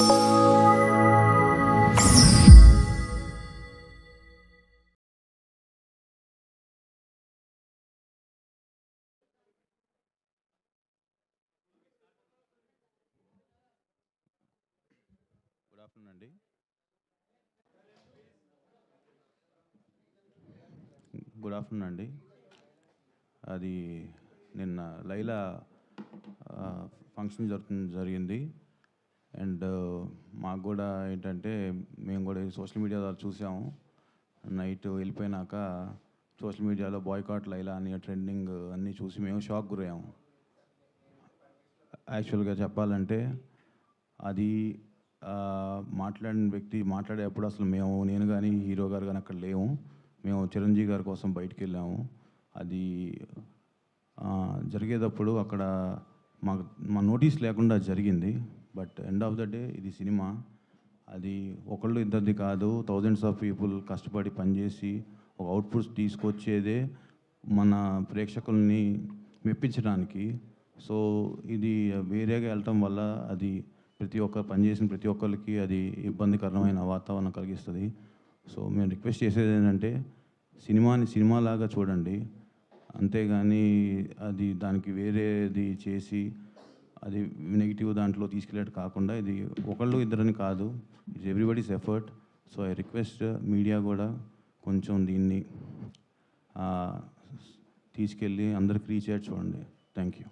Good afternoon అండి. Good afternoon అండి. అది నిన్న లైలా ఫంక్షన్ జరిగింది. అండ్ మాకు కూడా ఏంటంటే మేము కూడా సోషల్ మీడియా ద్వారా చూసాము. నైట్ వెళ్ళిపోయినాక సోషల్ మీడియాలో బాయ్కాట్ లైలా అని ట్రెండింగ్ అన్నీ చూసి మేము షాక్ గురయ్యాము. యాక్చువల్గా చెప్పాలంటే అది మాట్లాడిన వ్యక్తి మాట్లాడేటప్పుడు అసలు నేను కానీ హీరో గారు కానీ అక్కడ లేము. మేము చిరంజీవి గారి కోసం బయటికి వెళ్ళాము. అది జరిగేటప్పుడు అక్కడ మా నోటీస్ లేకుండా జరిగింది. But end of the day ఇది సినిమా. అది ఒకళ్ళు ఇద్దరిది కాదు, థౌజండ్స్ ఆఫ్ పీపుల్ కష్టపడి పనిచేసి ఒక అవుట్పుట్స్ తీసుకొచ్చేదే మన ప్రేక్షకుల్ని మెప్పించడానికి. సో ఇది వేరేగా వెళ్ళటం వల్ల అది పనిచేసిన ప్రతి ఒక్కరికి అది ఇబ్బందికరమైన వాతావరణం కలిగిస్తుంది. సో మేము రిక్వెస్ట్ చేసేది ఏంటంటే సినిమాని సినిమాలాగా చూడండి, అంతేగాని అది దానికి వేరేది చేసి అది నెగిటివ్ దాంట్లో తీసుకెళ్ళేది కాకుండా, ఇది ఒకళ్ళు ఇద్దరని కాదు, it's everybody's effort. So I request media కూడా కొంచెం దీన్ని తీసుకెళ్ళి అందరికి రీచ్ అయ్యేది చూడండి. Thank you.